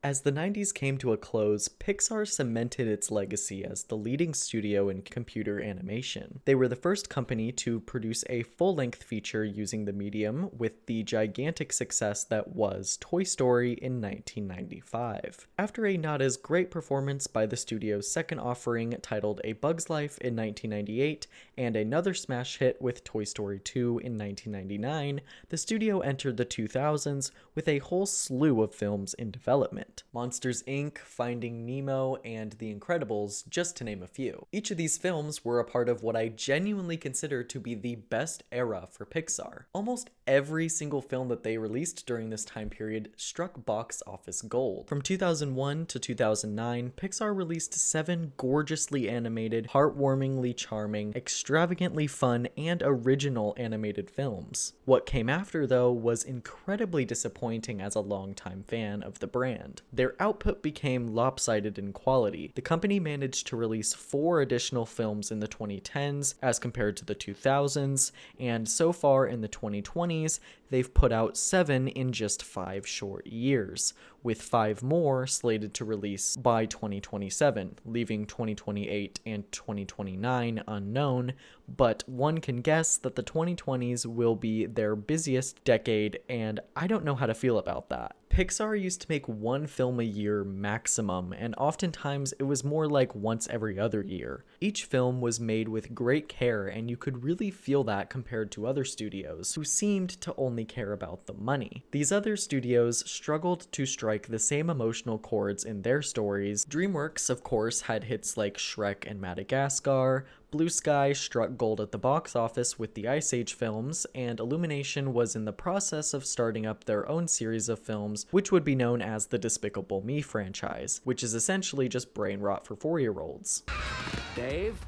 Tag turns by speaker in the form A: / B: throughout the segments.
A: As the 90s came to a close, Pixar cemented its legacy as the leading studio in computer animation. They were the first company to produce a full-length feature using the medium, with the gigantic success that was Toy Story in 1995. After a not as great performance by the studio's second offering titled A Bug's Life in 1998, and another smash hit with Toy Story 2 in 1999, the studio entered the 2000s with a whole slew of films in development. Monsters, Inc., Finding Nemo, and The Incredibles, just to name a few. Each of these films were a part of what I genuinely consider to be the best era for Pixar. Almost every single film that they released during this time period struck box office gold. From 2001 to 2009, Pixar released 7 gorgeously animated, heartwarmingly charming, extravagantly fun, and original animated films. What came after, though, was incredibly disappointing as a longtime fan of the brand. Their output became lopsided in quality. The company managed to release 4 additional films in the 2010s as compared to the 2000s, and so far in the 2020s, they've put out 7 in just 5 short years, with 5 more slated to release by 2027, leaving 2028 and 2029 unknown, but one can guess that the 2020s will be their busiest decade, and I don't know how to feel about that. Pixar used to make 1 film a year maximum, and oftentimes it was more like once every other year. Each film was made with great care, and you could really feel that compared to other studios, who seemed to only care about the money. These other studios struggled to strike the same emotional chords in their stories. DreamWorks, of course, had hits like Shrek and Madagascar, Blue Sky struck gold at the box office with the Ice Age films, and Illumination was in the process of starting up their own series of films, which would be known as the Despicable Me franchise, which is essentially just brain rot for 4-year-olds.
B: Dave?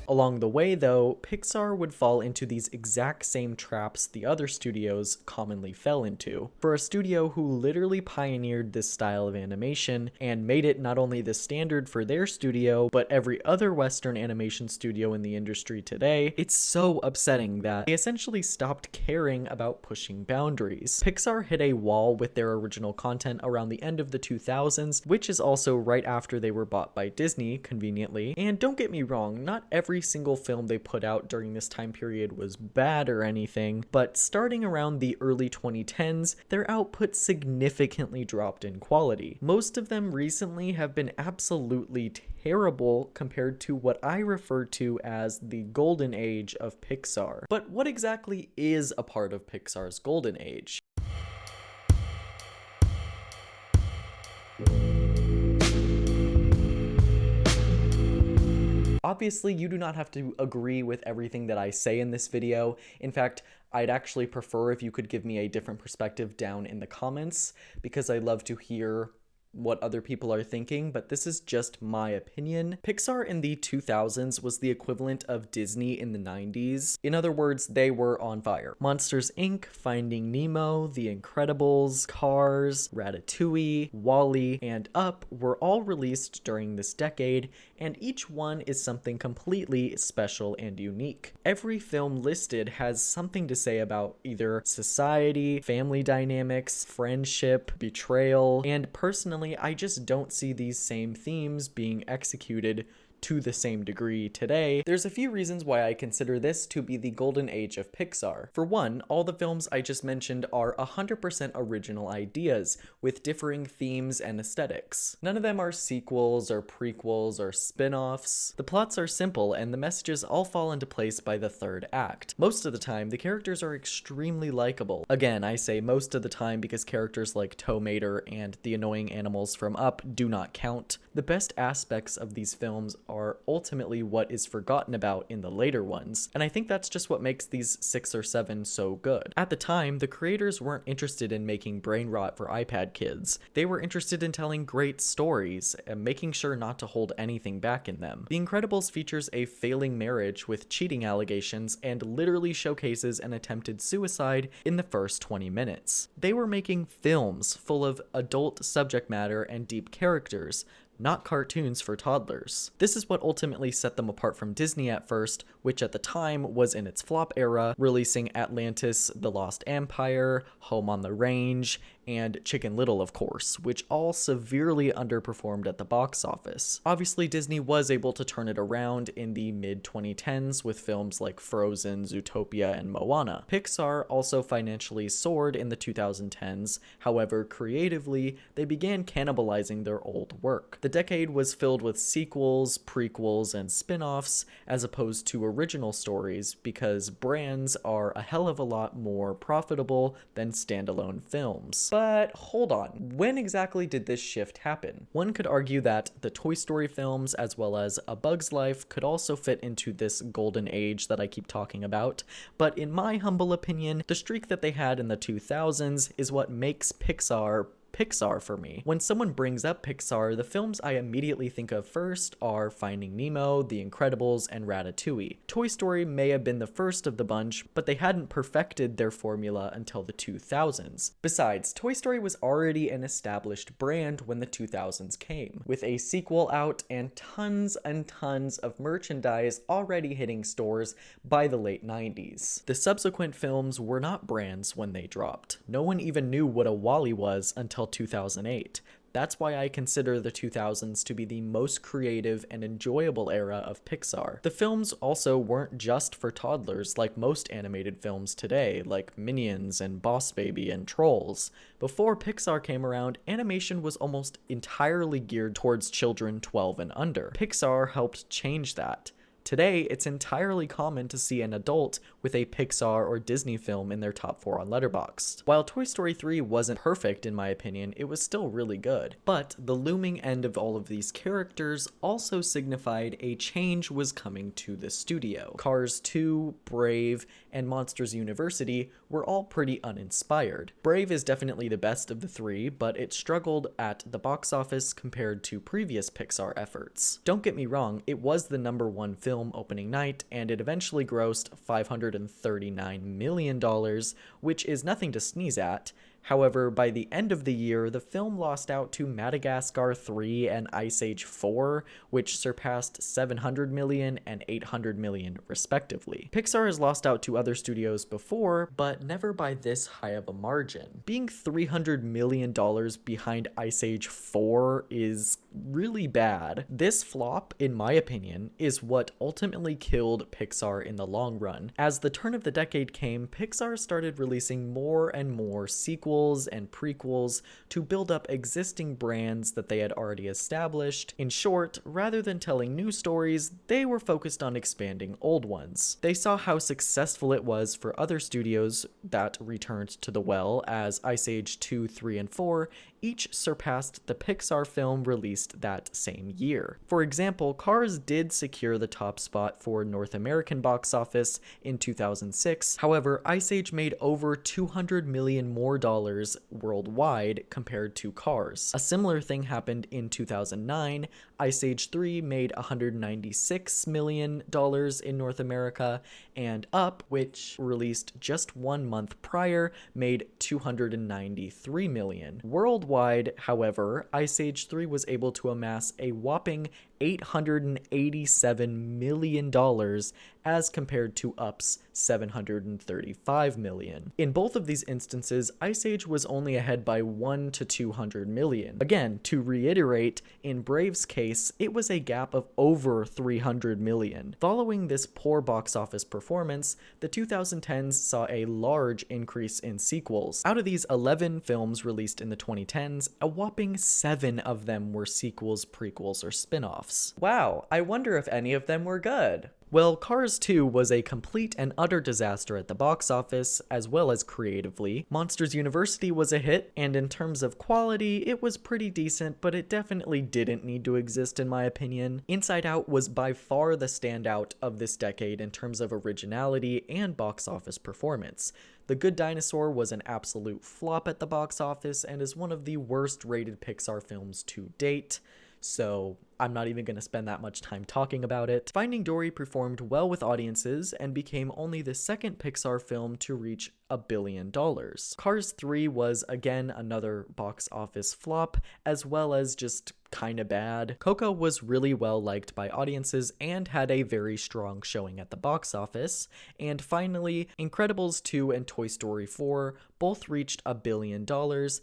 A: Along the way, though, Pixar would fall into these exact same traps the other studios commonly fell into. For a studio who literally pioneered this style of animation and made it not only the standard for their studio, but every other Western animation studio in the industry today, it's so upsetting that they essentially stopped caring about pushing boundaries. Pixar hit a wall with their original content around the end of the 2000s, which is also right after they were bought by Disney, conveniently. And don't get me wrong, not every single film they put out during this time period was bad or anything, but starting around the early 2010s, their output significantly dropped in quality. Most of them recently have been absolutely terrible compared to what I refer to as the Golden Age of Pixar. But what exactly is a part of Pixar's Golden Age? Obviously, you do not have to agree with everything that I say in this video. In fact, I'd actually prefer if you could give me a different perspective down in the comments, because I love to hear what other people are thinking, but this is just my opinion. Pixar in the 2000s was the equivalent of Disney in the 90s. In other words, they were on fire. Monsters, Inc., Finding Nemo, The Incredibles, Cars, Ratatouille, WALL-E, and Up were all released during this decade, and each one is something completely special and unique. Every film listed has something to say about either society, family dynamics, friendship, betrayal, and personally, I just don't see these same themes being executed to the same degree today. There's a few reasons why I consider this to be the golden age of Pixar. For one, all the films I just mentioned are 100% original ideas, with differing themes and aesthetics. None of them are sequels or prequels or spin-offs. The plots are simple, and the messages all fall into place by the third act. Most of the time, the characters are extremely likable. Again, I say most of the time because characters like Tow Mater and the annoying animals from Up do not count. The best aspects of these films are ultimately what is forgotten about in the later ones, and I think that's just what makes these 6 or 7 so good. At the time, the creators weren't interested in making brain rot for iPad kids. They were interested in telling great stories and making sure not to hold anything back in them. The Incredibles features a failing marriage with cheating allegations and literally showcases an attempted suicide in the first 20 minutes. They were making films full of adult subject matter and deep characters, not cartoons for toddlers. This is what ultimately set them apart from Disney at first, which at the time was in its flop era, releasing Atlantis, The Lost Empire, Home on the Range, and Chicken Little, of course, which all severely underperformed at the box office. Obviously, Disney was able to turn it around in the mid-2010s with films like Frozen, Zootopia, and Moana. Pixar also financially soared in the 2010s, however, creatively, they began cannibalizing their old work. The decade was filled with sequels, prequels, and spin-offs, as opposed to original stories, because brands are a hell of a lot more profitable than standalone films. But hold on, when exactly did this shift happen? One could argue that the Toy Story films, as well as A Bug's Life, could also fit into this golden age that I keep talking about, but in my humble opinion, the streak that they had in the 2000s is what makes Pixar for me. When someone brings up Pixar, the films I immediately think of first are Finding Nemo, The Incredibles, and Ratatouille. Toy Story may have been the first of the bunch, but they hadn't perfected their formula until the 2000s. Besides, Toy Story was already an established brand when the 2000s came, with a sequel out and tons of merchandise already hitting stores by the late 90s. The subsequent films were not brands when they dropped. No one even knew what a WALL-E was until 2008. That's why I consider the 2000s to be the most creative and enjoyable era of Pixar. The films also weren't just for toddlers like most animated films today, like Minions and Boss Baby and Trolls. Before Pixar came around, animation was almost entirely geared towards children 12 and under. Pixar helped change that. Today, it's entirely common to see an adult with a Pixar or Disney film in their top 4 on Letterboxd. While Toy Story 3 wasn't perfect in my opinion, it was still really good. But the looming end of all of these characters also signified a change was coming to the studio. Cars 2, Brave, and Monsters University were all pretty uninspired. Brave is definitely the best of the three, but it struggled at the box office compared to previous Pixar efforts. Don't get me wrong, it was the #1 film opening night, and it eventually grossed $539 million, which is nothing to sneeze at. However, by the end of the year, the film lost out to Madagascar 3 and Ice Age 4, which surpassed $700 million and $800 million respectively. Pixar has lost out to other studios before, but never by this high of a margin. Being $300 million behind Ice Age 4 is really bad. This flop, in my opinion, is what ultimately killed Pixar in the long run. As the turn of the decade came, Pixar started releasing more and more sequels and prequels to build up existing brands that they had already established. In short, rather than telling new stories, they were focused on expanding old ones. They saw how successful it was for other studios that returned to the well, as Ice Age 2, 3, and 4 each surpassed the Pixar film released that same year. For example, Cars did secure the top spot for North American box office in 2006. However, Ice Age made over $200 million more worldwide compared to Cars. A similar thing happened in 2009. Ice Age 3 made $196 million in North America, and Up, which released just 1 month prior, made $293 million. Worldwide, however, Ice Age 3 was able to amass a whopping $887 million as compared to Up's $735 million. In both of these instances, Ice Age was only ahead by $100 to $200 million. Again, to reiterate, in Brave's case, it was a gap of over $300 million. Following this poor box office performance, the 2010s saw a large increase in sequels. Out of these 11 films released in the 2010s, a whopping 7 of them were sequels, prequels, or spin-offs. Wow, I wonder if any of them were good. Well, Cars 2 was a complete and utter disaster at the box office, as well as creatively. Monsters University was a hit, and in terms of quality, it was pretty decent, but it definitely didn't need to exist in my opinion. Inside Out was by far the standout of this decade in terms of originality and box office performance. The Good Dinosaur was an absolute flop at the box office and is one of the worst rated Pixar films to date. So I'm not even going to spend that much time talking about it. Finding Dory performed well with audiences and became only the second Pixar film to reach $1 billion. Cars 3 was again another box office flop, as well as just kinda bad. Coco was really well liked by audiences and had a very strong showing at the box office. And finally, Incredibles 2 and Toy Story 4 both reached $1 billion.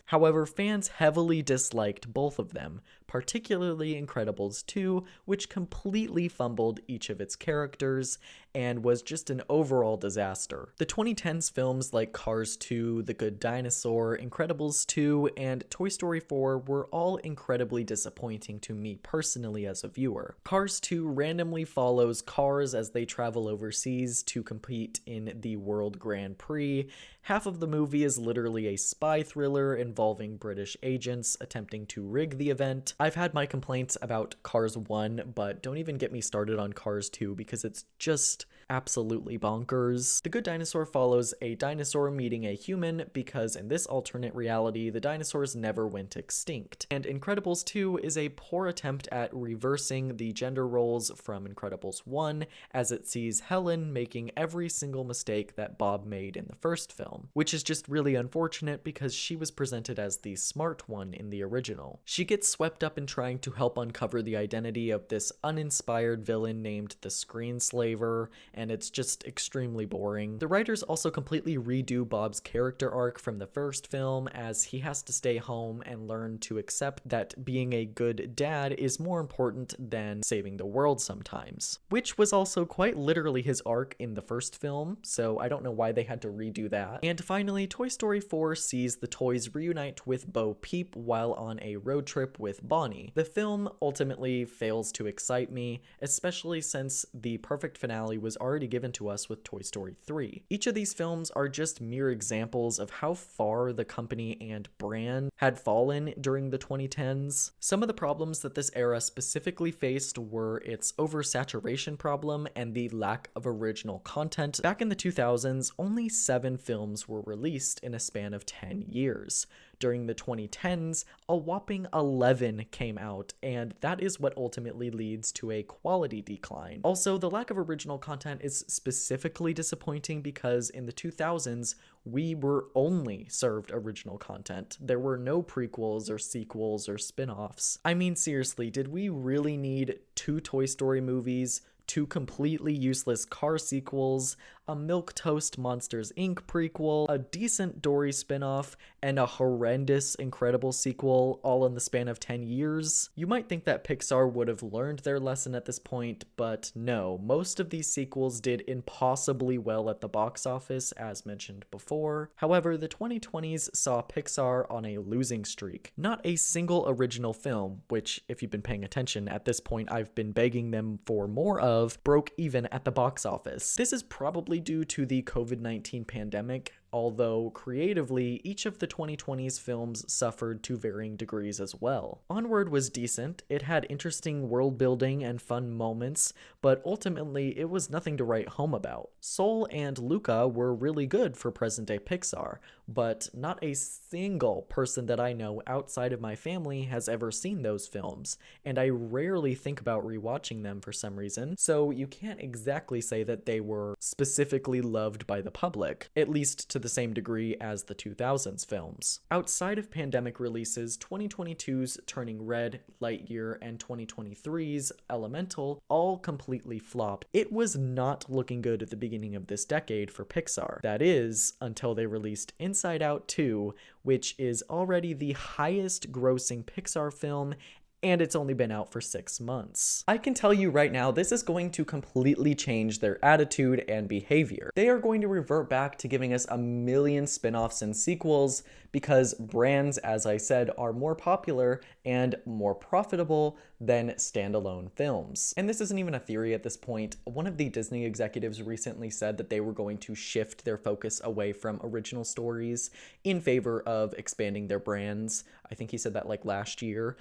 A: However, fans heavily disliked both of them, particularly Incredibles 2, which completely fumbled each of its characters and was just an overall disaster. The 2010s films like Cars 2, The Good Dinosaur, Incredibles 2, and Toy Story 4 were all incredibly disappointing to me personally as a viewer. Cars 2 randomly follows cars as they travel overseas to compete in the World Grand Prix. Half of the movie is literally a spy thriller involving British agents attempting to rig the event. I've had my complaints about Cars 1, but don't even get me started on Cars 2 because it's just absolutely bonkers. The Good Dinosaur follows a dinosaur meeting a human because in this alternate reality, the dinosaurs never went extinct. And Incredibles 2 is a poor attempt at reversing the gender roles from Incredibles 1, as it sees Helen making every single mistake that Bob made in the first film, which is just really unfortunate because she was presented as the smart one in the original. She gets swept up in trying to help uncover the identity of this uninspired villain named the Screenslaver, and it's just extremely boring. The writers also completely redo Bob's character arc from the first film, as he has to stay home and learn to accept that being a good dad is more important than saving the world sometimes, which was also quite literally his arc in the first film, so I don't know why they had to redo that. And finally, Toy Story 4 sees the toys reunite with Bo Peep while on a road trip with Bonnie. The film ultimately fails to excite me, especially since the perfect finale was already given to us with Toy Story 3. Each of these films are just mere examples of how far the company and brand had fallen during the 2010s. Some of the problems that this era specifically faced were its oversaturation problem and the lack of original content. Back in the 2000s, only 7 films were released in a span of 10 years. During the 2010s, a whopping 11 came out, and that is what ultimately leads to a quality decline. Also, the lack of original content is specifically disappointing because in the 2000s, we were only served original content. There were no prequels or sequels or spin-offs. I mean, seriously, did we really need 2 Toy Story movies, 2 completely useless car sequels, a Milquetoast Monsters Inc. prequel, a decent Dory spinoff, and a horrendous Incredibles sequel all in the span of 10 years? You might think that Pixar would have learned their lesson at this point, but no, most of these sequels did impossibly well at the box office, as mentioned before. However, the 2020s saw Pixar on a losing streak. Not a single original film, which, if you've been paying attention at this point, I've been begging them for more of, broke even at the box office. This is probably due to the COVID-19 pandemic, although creatively, each of the 2020s films suffered to varying degrees as well. Onward was decent, it had interesting world building and fun moments, but ultimately it was nothing to write home about. Soul and Luca were really good for present-day Pixar, but not a single person that I know outside of my family has ever seen those films, and I rarely think about rewatching them for some reason, so you can't exactly say that they were specifically loved by the public, at least to the same degree as the 2000s films. Outside of pandemic releases, 2022's Turning Red, Lightyear, and 2023's Elemental all completely flopped. It was not looking good at the beginning of this decade for Pixar. That is, until they released Inside Out 2, which is already the highest grossing Pixar film, and it's only been out for 6 months. I can tell you right now, this is going to completely change their attitude and behavior. They are going to revert back to giving us a million spin-offs and sequels because brands, as I said, are more popular and more profitable than standalone films. And this isn't even a theory at this point. One of the Disney executives recently said that they were going to shift their focus away from original stories in favor of expanding their brands. I think he said that like last year.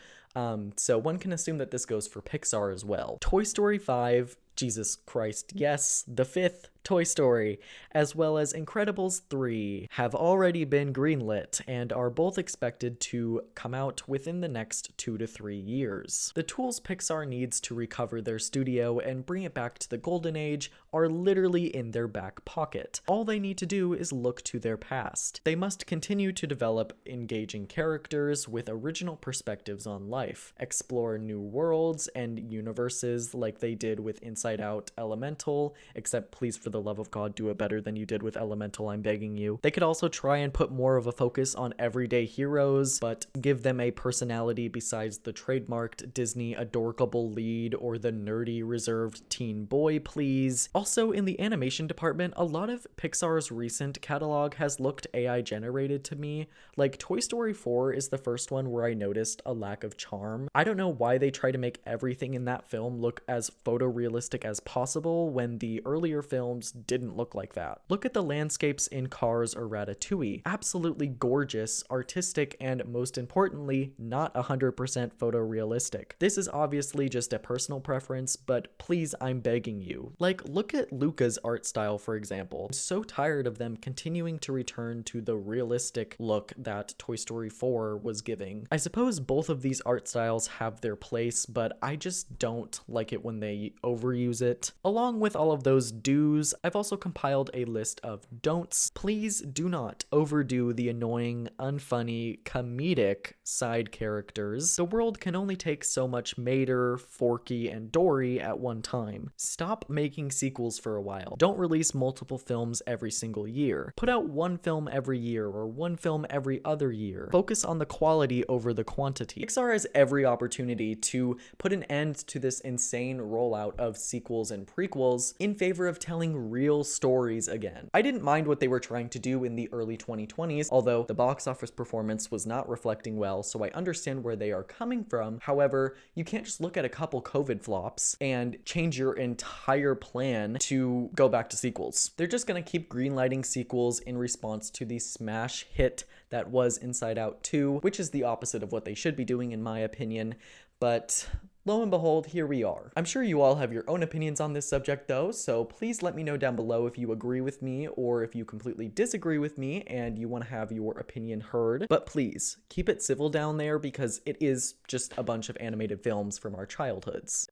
A: So one can assume that this goes for Pixar as well. Toy Story 5 Jesus Christ, yes, the fifth Toy Story, as well as Incredibles 3, have already been greenlit and are both expected to come out within the next 2 to 3 years. The tools Pixar needs to recover their studio and bring it back to the Golden Age are literally in their back pocket. All they need to do is look to their past. They must continue to develop engaging characters with original perspectives on life, explore new worlds and universes like they did with Inside Out, Elemental, except please for the love of God do it better than you did with Elemental, I'm begging you. They could also try and put more of a focus on everyday heroes, but give them a personality besides the trademarked Disney adorable lead or the nerdy reserved teen boy, please. Also, in the animation department, a lot of Pixar's recent catalog has looked AI generated to me. Like, Toy Story 4 is the first one where I noticed a lack of charm. I don't know why they try to make everything in that film look as photorealistic as possible when the earlier films didn't look like that. Look at the landscapes in Cars or Ratatouille. Absolutely gorgeous, artistic, and most importantly, not 100% photorealistic. This is obviously just a personal preference, but please, I'm begging you. Like, look at Luca's art style, for example. I'm so tired of them continuing to return to the realistic look that Toy Story 4 was giving. I suppose both of these art styles have their place, but I just don't like it when they overuse it. Along with all of those do's, I've also compiled a list of don'ts. Please do not overdo the annoying, unfunny, comedic side characters. The world can only take so much Mater, Forky, and Dory at one time. Stop making sequels for a while. Don't release multiple films every single year. Put out one film every year or one film every other year. Focus on the quality over the quantity. Pixar has every opportunity to put an end to this insane rollout of sequels and prequels in favor of telling real stories again. I didn't mind what they were trying to do in the early 2020s, although the box office performance was not reflecting well, so I understand where they are coming from. However, you can't just look at a couple COVID flops and change your entire plan to go back to sequels. They're just gonna keep greenlighting sequels in response to the smash hit that was Inside Out 2, which is the opposite of what they should be doing in my opinion, but lo and behold, here we are. I'm sure you all have your own opinions on this subject though, so please let me know down below if you agree with me or if you completely disagree with me and you want to have your opinion heard. But please, keep it civil down there because it is just a bunch of animated films from our childhoods.